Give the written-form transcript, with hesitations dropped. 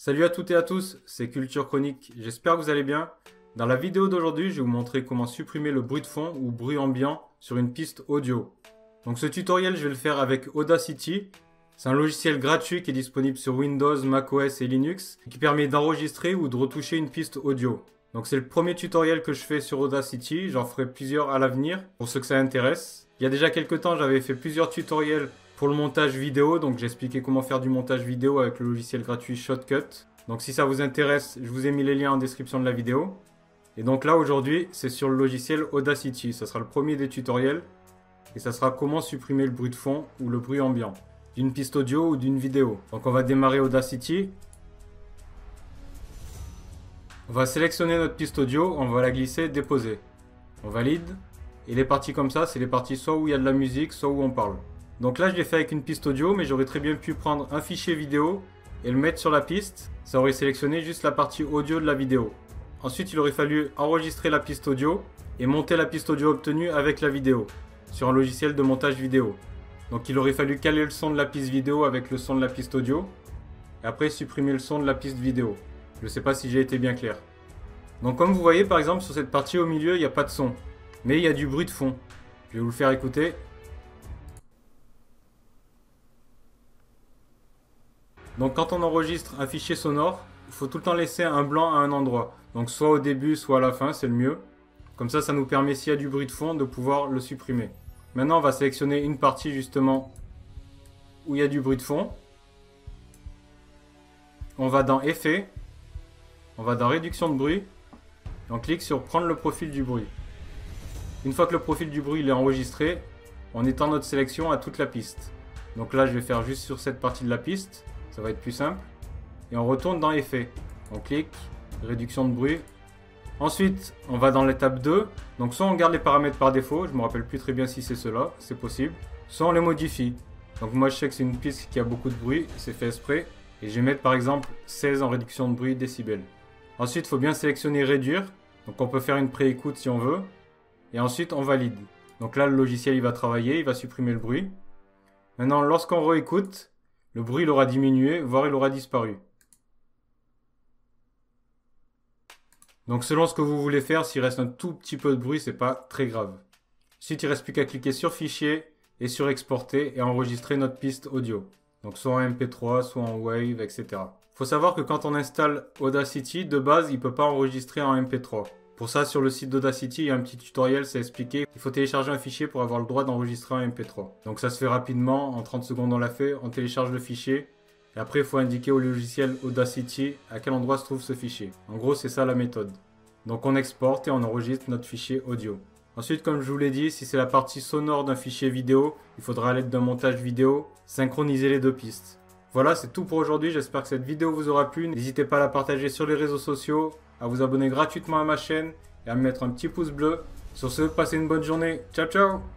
Salut à toutes et à tous, c'est Culture Chronique, j'espère que vous allez bien. Dans la vidéo d'aujourd'hui, je vais vous montrer comment supprimer le bruit de fond ou bruit ambiant sur une piste audio. Donc ce tutoriel, je vais le faire avec Audacity. C'est un logiciel gratuit qui est disponible sur Windows, macOS et Linux, qui permet d'enregistrer ou de retoucher une piste audio. Donc c'est le premier tutoriel que je fais sur Audacity, j'en ferai plusieurs à l'avenir pour ceux que ça intéresse. Il y a déjà quelques temps, j'avais fait plusieurs tutoriels pour le montage vidéo, donc j'expliquais comment faire du montage vidéo avec le logiciel gratuit Shotcut. Donc si ça vous intéresse, je vous ai mis les liens en description de la vidéo. Et donc là aujourd'hui, c'est sur le logiciel Audacity, ça sera le premier des tutoriels. Et ça sera comment supprimer le bruit de fond ou le bruit ambiant d'une piste audio ou d'une vidéo. Donc on va démarrer Audacity. On va sélectionner notre piste audio, on va la glisser, déposer. On valide. Et les parties comme ça, c'est les parties soit où il y a de la musique, soit où on parle. Donc là, je l'ai fait avec une piste audio, mais j'aurais très bien pu prendre un fichier vidéo et le mettre sur la piste. Ça aurait sélectionné juste la partie audio de la vidéo. Ensuite, il aurait fallu enregistrer la piste audio et monter la piste audio obtenue avec la vidéo sur un logiciel de montage vidéo. Donc il aurait fallu caler le son de la piste vidéo avec le son de la piste audio et après supprimer le son de la piste vidéo. Je ne sais pas si j'ai été bien clair. Donc comme vous voyez par exemple sur cette partie au milieu, il n'y a pas de son, mais il y a du bruit de fond. Je vais vous le faire écouter. Donc quand on enregistre un fichier sonore, il faut tout le temps laisser un blanc à un endroit. Donc soit au début, soit à la fin, c'est le mieux. Comme ça nous permet s'il y a du bruit de fond de pouvoir le supprimer. Maintenant on va sélectionner une partie justement où il y a du bruit de fond. On va dans Effets, on va dans Réduction de bruit, et on clique sur Prendre le profil du bruit. Une fois que le profil du bruit il est enregistré, on étend notre sélection à toute la piste. Donc là je vais faire juste sur cette partie de la piste. Ça va être plus simple. Et on retourne dans Effets. On clique, Réduction de bruit. Ensuite, on va dans l'étape 2. Donc soit on garde les paramètres par défaut, je ne me rappelle plus très bien si c'est cela, c'est possible. Soit on les modifie. Donc moi je sais que c'est une piste qui a beaucoup de bruit, c'est fait exprès. Et je vais mettre par exemple 16 en réduction de bruit décibels. Ensuite, il faut bien sélectionner Réduire. Donc on peut faire une pré-écoute si on veut. Et ensuite on valide. Donc là le logiciel il va travailler, il va supprimer le bruit. Maintenant lorsqu'on réécoute, le bruit il aura diminué, voire il aura disparu. Donc selon ce que vous voulez faire, s'il reste un tout petit peu de bruit, c'est pas très grave. Ensuite, il ne reste plus qu'à cliquer sur Fichier et sur Exporter et enregistrer notre piste audio. Donc soit en MP3, soit en Wave, etc. Il faut savoir que quand on installe Audacity, de base, il ne peut pas enregistrer en MP3. Pour ça, sur le site d'Audacity, il y a un petit tutoriel, c'est expliqué. Il faut télécharger un fichier pour avoir le droit d'enregistrer en MP3. Donc ça se fait rapidement, en 30 secondes on l'a fait, on télécharge le fichier. Et après, il faut indiquer au logiciel Audacity à quel endroit se trouve ce fichier. En gros, c'est ça la méthode. Donc on exporte et on enregistre notre fichier audio. Ensuite, comme je vous l'ai dit, si c'est la partie sonore d'un fichier vidéo, il faudra à l'aide d'un montage vidéo synchroniser les deux pistes. Voilà, c'est tout pour aujourd'hui. J'espère que cette vidéo vous aura plu. N'hésitez pas à la partager sur les réseaux sociaux, à vous abonner gratuitement à ma chaîne et à me mettre un petit pouce bleu. Sur ce, passez une bonne journée. Ciao, ciao!